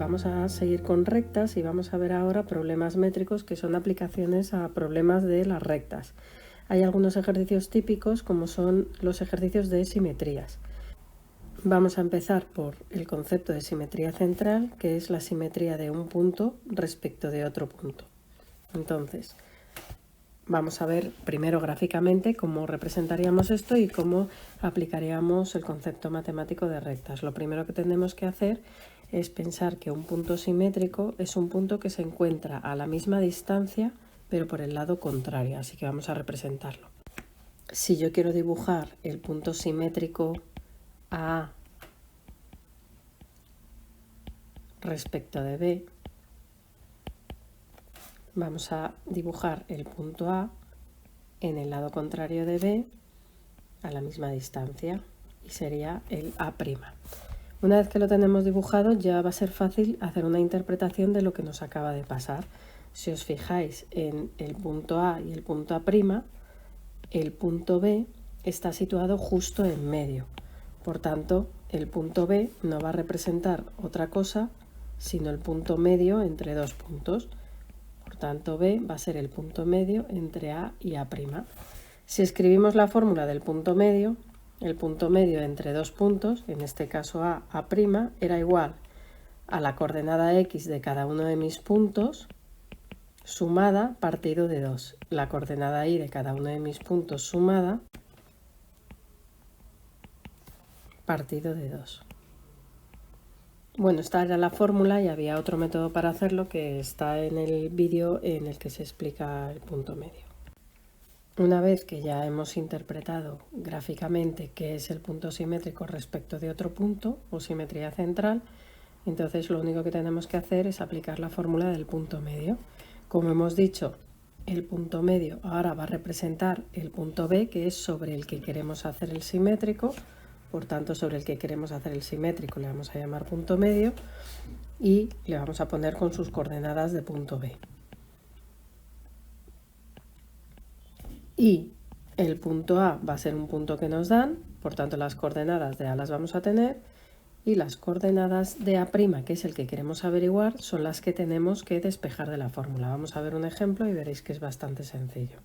vamos a seguir con rectas y vamos a ver ahora problemas métricos que son aplicaciones a problemas de las rectas. Hay algunos ejercicios típicos como son los ejercicios de simetrías. Vamos a empezar por el concepto de simetría central, que es la simetría de un punto respecto de otro punto. Entonces, vamos a ver primero gráficamente cómo representaríamos esto y cómo aplicaríamos el concepto matemático de rectas. Lo primero que tenemos que hacer es pensar que un punto simétrico es un punto que se encuentra a la misma distancia, pero por el lado contrario, así que vamos a representarlo. Si yo quiero dibujar el punto simétrico A respecto de B, vamos a dibujar el punto A en el lado contrario de B a la misma distancia y sería el A'. Una vez que lo tenemos dibujado ya va a ser fácil hacer una interpretación de lo que nos acaba de pasar. Si os fijáis en el punto A y el punto A', el punto B está situado justo en medio. Por tanto, el punto B no va a representar otra cosa sino el punto medio entre dos puntos. Por tanto, B va a ser el punto medio entre A y A'. Si escribimos la fórmula del punto medio, el punto medio entre dos puntos, en este caso A', era igual a la coordenada X de cada uno de mis puntos sumada partido de 2. La coordenada Y de cada uno de mis puntos sumada partido de 2. Bueno, esta era la fórmula y había otro método para hacerlo que está en el vídeo en el que se explica el punto medio. Una vez que ya hemos interpretado gráficamente qué es el punto simétrico respecto de otro punto o simetría central, entonces lo único que tenemos que hacer es aplicar la fórmula del punto medio. Como hemos dicho, el punto medio ahora va a representar el punto B, que es sobre el que queremos hacer el simétrico. Por tanto, sobre el que queremos hacer el simétrico le vamos a llamar punto medio y le vamos a poner con sus coordenadas de punto B. Y el punto A va a ser un punto que nos dan, por tanto las coordenadas de A las vamos a tener y las coordenadas de A', que es el que queremos averiguar, son las que tenemos que despejar de la fórmula. Vamos a ver un ejemplo y veréis que es bastante sencillo.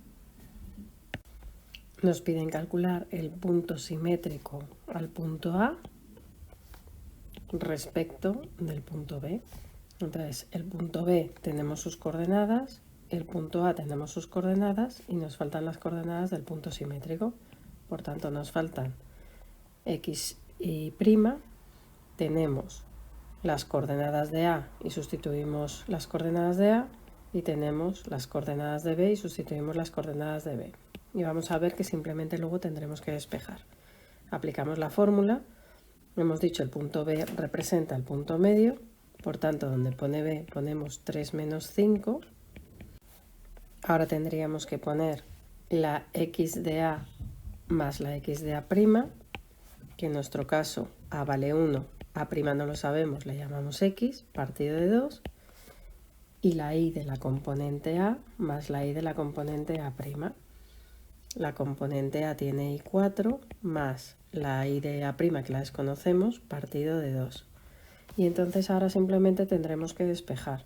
Nos piden calcular el punto simétrico al punto A respecto del punto B. Entonces, el punto B tenemos sus coordenadas, el punto A tenemos sus coordenadas y nos faltan las coordenadas del punto simétrico. Por tanto, nos faltan X y', tenemos las coordenadas de A y sustituimos las coordenadas de A y tenemos las coordenadas de B y sustituimos las coordenadas de B. Y vamos a ver que simplemente luego tendremos que despejar. Aplicamos la fórmula, hemos dicho el punto B representa el punto medio, por tanto donde pone B ponemos 3 menos 5. Ahora tendríamos que poner la X de A más la X de A', que en nuestro caso A vale 1, A' no lo sabemos, le llamamos X, partido de 2, y la Y de la componente A más la Y de la componente A'. La componente A tiene I4 más la Y de A', que la desconocemos, partido de 2. Y entonces ahora simplemente tendremos que despejar.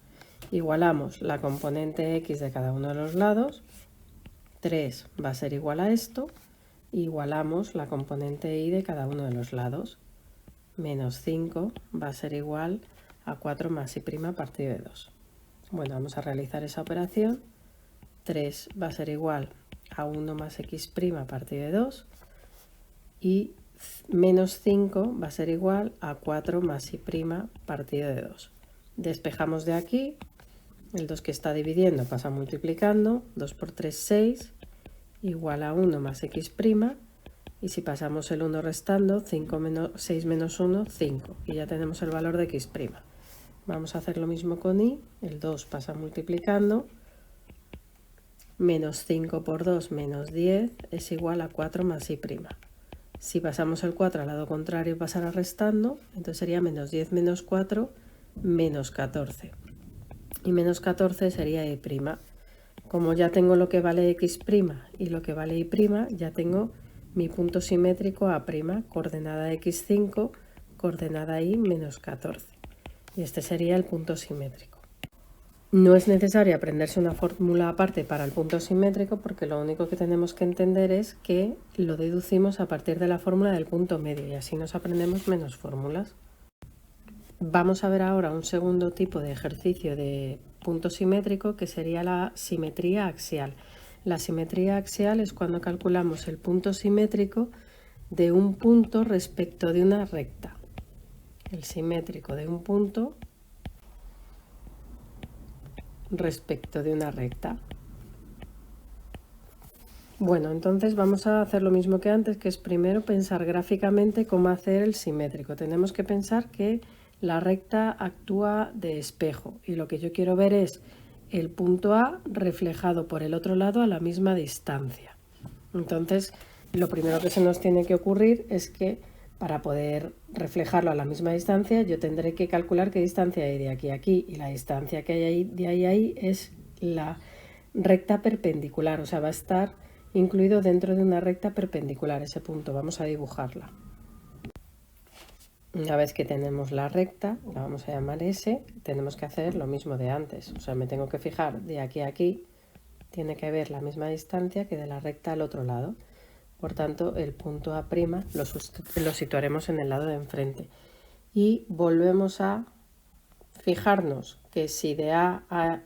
Igualamos la componente X de cada uno de los lados, 3 va a ser igual a esto, igualamos la componente Y de cada uno de los lados, menos 5 va a ser igual a 4 más Y' partido de 2. Bueno, vamos a realizar esa operación, 3 va a ser igual a 1 más X' partido de 2 y menos 5 va a ser igual a 4 más Y' partido de 2. Despejamos de aquí, el 2 que está dividiendo pasa multiplicando, 2 por 3, 6, igual a 1 más X', y si pasamos el 1 restando, 6 menos 1, 5, y ya tenemos el valor de X'. Vamos a hacer lo mismo con Y, el 2 pasa multiplicando, menos 5 por 2 menos 10 es igual a 4 más Y'. Si pasamos el 4 al lado contrario y pasará restando, entonces sería menos 10 menos 4 menos 14. Y menos 14 sería Y'. Como ya tengo lo que vale X' y lo que vale Y', ya tengo mi punto simétrico A', coordenada X5, coordenada Y menos 14. y este sería el punto simétrico. No es necesario aprenderse una fórmula aparte para el punto simétrico porque lo único que tenemos que entender es que lo deducimos a partir de la fórmula del punto medio y así nos aprendemos menos fórmulas. Vamos a ver ahora un segundo tipo de ejercicio de punto simétrico que sería la simetría axial. La simetría axial es cuando calculamos el punto simétrico de un punto respecto de una recta. El simétrico de un punto respecto de una recta. Bueno, entonces vamos a hacer lo mismo que antes, que es primero pensar gráficamente cómo hacer el simétrico. Tenemos que pensar que la recta actúa de espejo y lo que yo quiero ver es el punto A reflejado por el otro lado a la misma distancia. Entonces, lo primero que se nos tiene que ocurrir es que para poder reflejarlo a la misma distancia, yo tendré que calcular qué distancia hay de aquí a aquí, y la distancia que hay ahí, de ahí a ahí es la recta perpendicular, o sea, va a estar incluido dentro de una recta perpendicular ese punto. Vamos a dibujarla. Una vez que tenemos la recta, la vamos a llamar S, tenemos que hacer lo mismo de antes, o sea, me tengo que fijar de aquí a aquí, tiene que haber la misma distancia que de la recta al otro lado. Por tanto, el punto A' lo situaremos en el lado de enfrente. Y volvemos a fijarnos que si de A a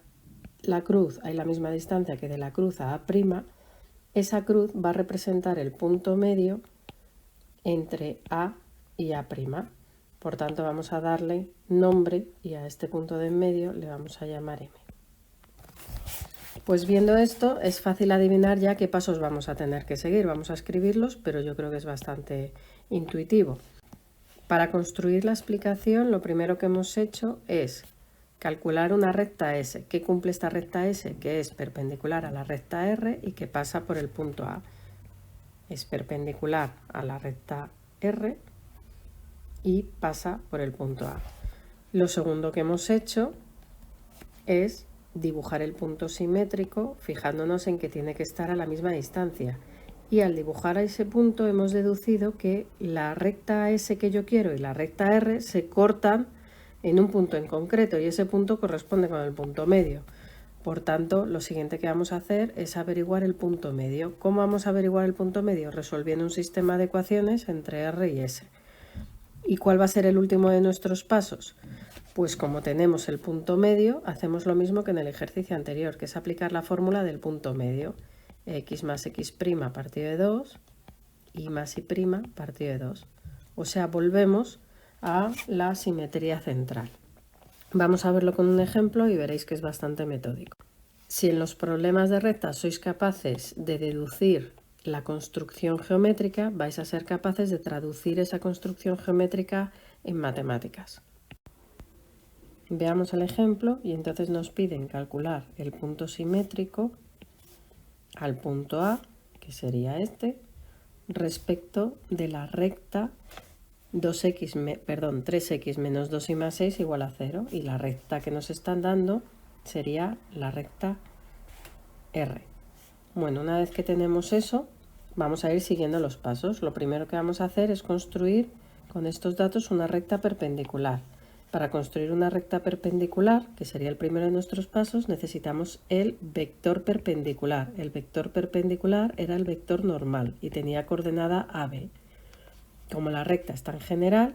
la cruz hay la misma distancia que de la cruz a A', esa cruz va a representar el punto medio entre A y A'. Por tanto, vamos a darle nombre y a este punto de en medio le vamos a llamar M. Pues viendo esto es fácil adivinar ya qué pasos vamos a tener que seguir. Vamos a escribirlos, pero yo creo que es bastante intuitivo. Para construir la explicación, lo primero que hemos hecho es calcular una recta S. ¿Qué cumple esta recta S? Que es perpendicular a la recta R y que pasa por el punto A. Es perpendicular a la recta R y pasa por el punto A. Lo segundo que hemos hecho es dibujar el punto simétrico fijándonos en que tiene que estar a la misma distancia, y al dibujar a ese punto hemos deducido que la recta S que yo quiero y la recta R se cortan en un punto en concreto y ese punto corresponde con el punto medio. Por tanto, lo siguiente que vamos a hacer es averiguar el punto medio. ¿Cómo vamos a averiguar el punto medio? Resolviendo un sistema de ecuaciones entre R y S. ¿Y cuál va a ser el último de nuestros pasos? Pues como tenemos el punto medio, hacemos lo mismo que en el ejercicio anterior, que es aplicar la fórmula del punto medio. X más X' partido de 2, Y más Y partido de 2. O sea, volvemos a la simetría central. Vamos a verlo con un ejemplo y veréis que es bastante metódico. Si en los problemas de rectas sois capaces de deducir la construcción geométrica, vais a ser capaces de traducir esa construcción geométrica en matemáticas. Veamos el ejemplo y entonces nos piden calcular el punto simétrico al punto A, que sería este, respecto de la recta 3x menos 2y más 6 igual a 0. Y la recta que nos están dando sería la recta R. Bueno, una vez que tenemos eso, vamos a ir siguiendo los pasos. Lo primero que vamos a hacer es construir con estos datos una recta perpendicular. Para construir una recta perpendicular, que sería el primero de nuestros pasos, necesitamos el vector perpendicular. El vector perpendicular era el vector normal y tenía coordenada AB. Como la recta es tan general,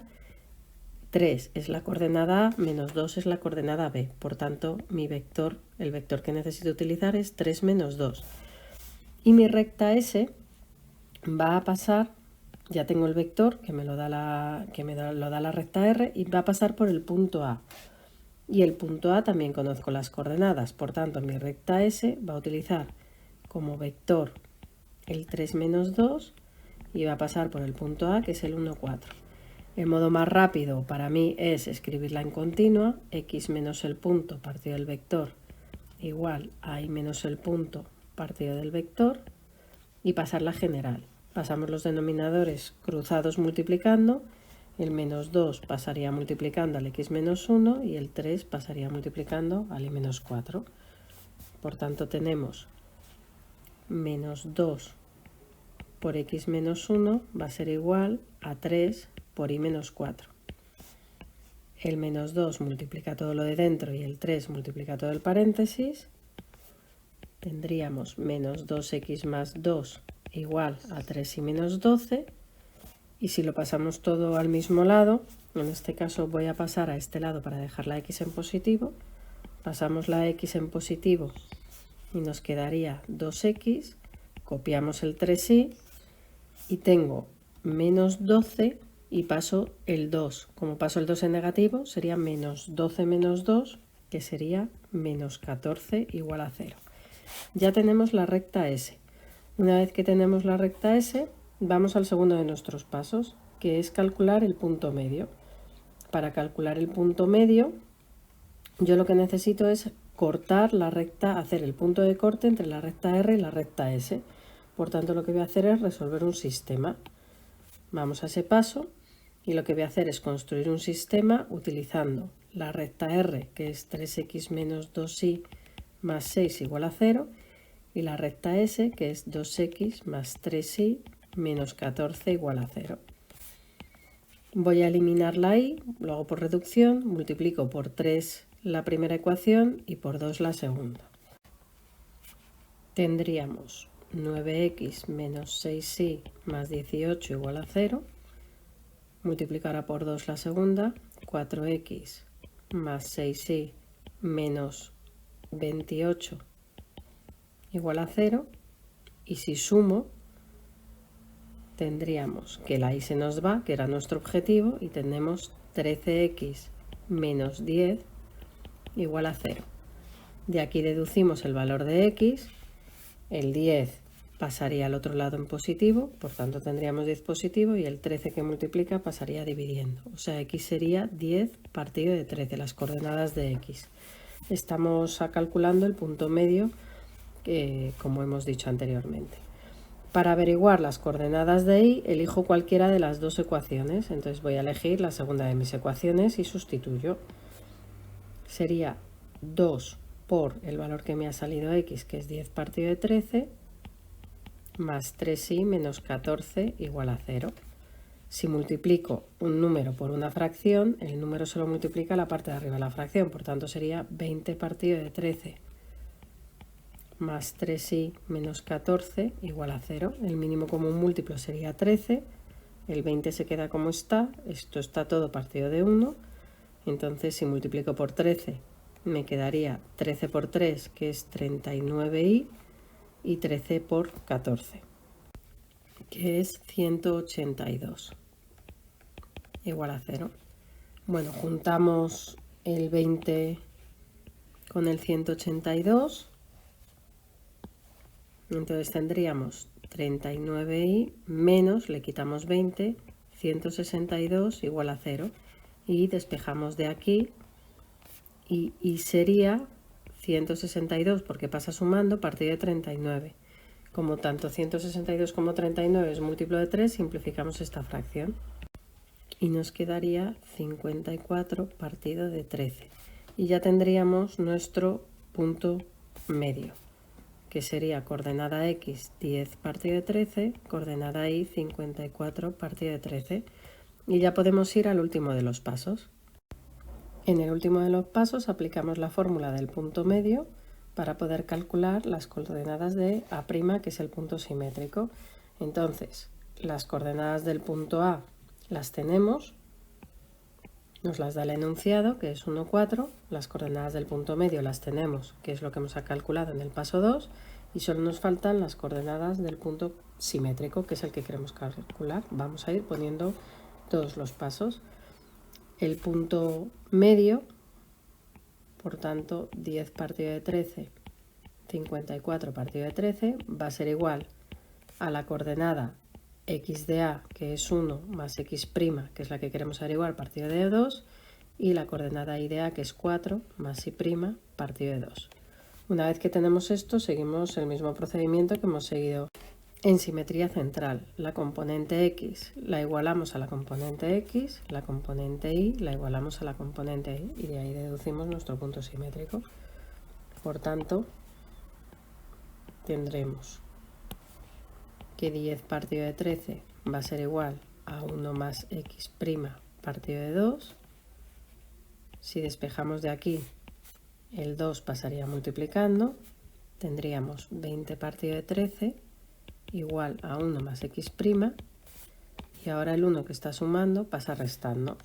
3 es la coordenada A, menos 2 es la coordenada B. Por tanto, el vector que necesito utilizar es 3 menos 2. Y mi recta S va a pasar, ya tengo el vector que me lo da la recta R, y va a pasar por el punto A. Y el punto A también conozco las coordenadas, por tanto mi recta S va a utilizar como vector el 3 menos 2 y va a pasar por el punto A, que es el 1, 4. El modo más rápido para mí es escribirla en continua, x menos el punto partido del vector igual a y menos el punto partido del vector, y pasarla general. Pasamos los denominadores cruzados multiplicando, el menos 2 pasaría multiplicando al x menos 1 y el 3 pasaría multiplicando al y menos 4. Por tanto tenemos menos 2 por x menos 1 va a ser igual a 3 por y menos 4. el menos 2 multiplica todo lo de dentro y el 3 multiplica todo el paréntesis. Tendríamos menos 2x más 2 igual a 3 y menos 12. Y si lo pasamos todo al mismo lado, en este caso voy a pasar a este lado para dejar la x en positivo. Pasamos la x en positivo y nos quedaría 2x. Copiamos el 3y y tengo menos 12 y paso el 2. Como paso el 2 en negativo, sería menos 12 menos 2, que sería menos 14 igual a 0. Ya tenemos la recta S. Una vez que tenemos la recta S, vamos al segundo de nuestros pasos, que es calcular el punto medio. Para calcular el punto medio, yo lo que necesito es cortar la recta, hacer el punto de corte entre la recta R y la recta S. Por tanto, lo que voy a hacer es resolver un sistema. Vamos a ese paso y lo que voy a hacer es construir un sistema utilizando la recta R, que es 3x menos 2y más 6 igual a 0, y la recta S, que es 2x más 3y menos 14 igual a 0. Voy a eliminar la y, lo hago por reducción, multiplico por 3 la primera ecuación y por 2 la segunda. Tendríamos 9x menos 6y más 18 igual a 0. Multiplicará por 2 la segunda, 4x más 6y menos 28 igual a 0. Y si sumo, tendríamos que la y se nos va, que era nuestro objetivo, y tenemos 13x menos 10 igual a 0. De aquí deducimos el valor de x, el 10 pasaría al otro lado en positivo, por tanto tendríamos 10 positivo y el 13 que multiplica pasaría dividiendo. O sea, x sería 10 partido de 13, las coordenadas de x. Estamos calculando el punto medio, como hemos dicho anteriormente. Para averiguar las coordenadas de y, elijo cualquiera de las dos ecuaciones. Entonces voy a elegir la segunda de mis ecuaciones y sustituyo. Sería 2 por el valor que me ha salido x, que es 10 partido de 13, más 3y menos 14 igual a 0. Si multiplico un número por una fracción, el número solo multiplica la parte de arriba de la fracción, por tanto sería 20 partido de 13 más 3y menos 14 igual a 0. El mínimo común múltiplo sería 13, el 20 se queda como está, esto está todo partido de 1, entonces si multiplico por 13 me quedaría 13 por 3, que es 39y, y 13 por 14, que es 182, igual a 0. Bueno, juntamos el 20 con el 182, entonces tendríamos 39y menos, le quitamos 20, 162 igual a 0, y despejamos de aquí, y sería 162, porque pasa sumando, partido de 39. Como tanto 162 como 39 es múltiplo de 3, simplificamos esta fracción. Y nos quedaría 54 partido de 13. Y ya tendríamos nuestro punto medio, que sería coordenada x 10 partido de 13, coordenada y 54 partido de 13. Y ya podemos ir al último de los pasos. En el último de los pasos aplicamos la fórmula del punto medio para poder calcular las coordenadas de A', que es el punto simétrico. Entonces, las coordenadas del punto A las tenemos, nos las da el enunciado, que es 1, 4. Las coordenadas del punto medio las tenemos, que es lo que hemos calculado en el paso 2, y solo nos faltan las coordenadas del punto simétrico, que es el que queremos calcular. Vamos a ir poniendo todos los pasos. El punto medio, por tanto, 10 partido de 13, 54 partido de 13, va a ser igual a la coordenada x de A, que es 1, más x', que es la que queremos averiguar, partido de 2, y la coordenada y de A, que es 4, más y', partido de 2. Una vez que tenemos esto, seguimos el mismo procedimiento que hemos seguido en simetría central. La componente x la igualamos a la componente x, la componente y la igualamos a la componente y de ahí deducimos nuestro punto simétrico. Por tanto, tendremos que 10 partido de 13 va a ser igual a 1 más x' partido de 2, Si despejamos de aquí, el 2 pasaría multiplicando, tendríamos 20 partido de 13 igual a 1 más x', y ahora el 1 que está sumando pasa restando.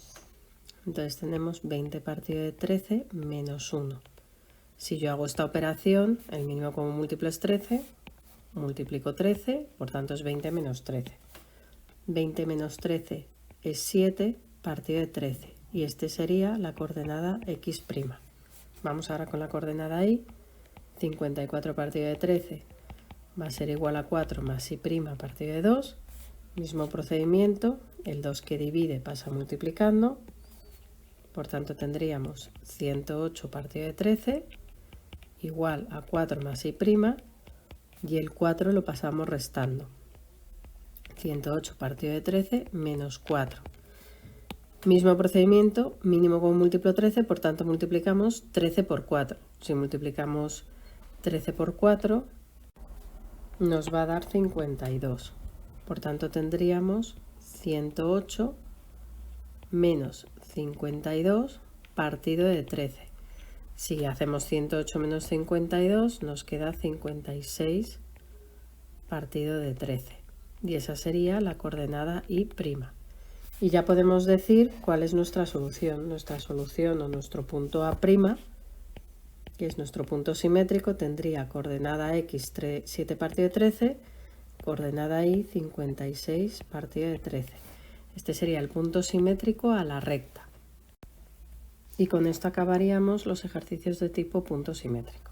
Entonces tenemos 20 partido de 13 menos 1. Si yo hago esta operación, el mínimo común múltiplo es 13, multiplico 13, por tanto es 20 menos 13. 20 menos 13 es 7 partido de 13, y este sería la coordenada x'. Vamos ahora con la coordenada y. 54 partido de 13 va a ser igual a 4 más y' partido de 2. Mismo procedimiento, el 2 que divide pasa multiplicando, por tanto tendríamos 108 partido de 13 igual a 4 más y', y el 4 lo pasamos restando. 108 partido de 13 menos 4. Mismo procedimiento, mínimo común múltiplo 13, por tanto multiplicamos 13 por 4. Si multiplicamos 13 por 4 nos va a dar 52. Por tanto tendríamos 108 menos 52 partido de 13. Si hacemos 108 menos 52 nos queda 56 partido de 13. Y esa sería la coordenada y'. Y ya podemos decir cuál es nuestra solución. Nuestra solución o nuestro punto A', que es nuestro punto simétrico, tendría coordenada x 7 partido de 13, coordenada y 56 partido de 13. Este sería el punto simétrico a la recta. Y con esto acabaríamos los ejercicios de tipo punto simétrico.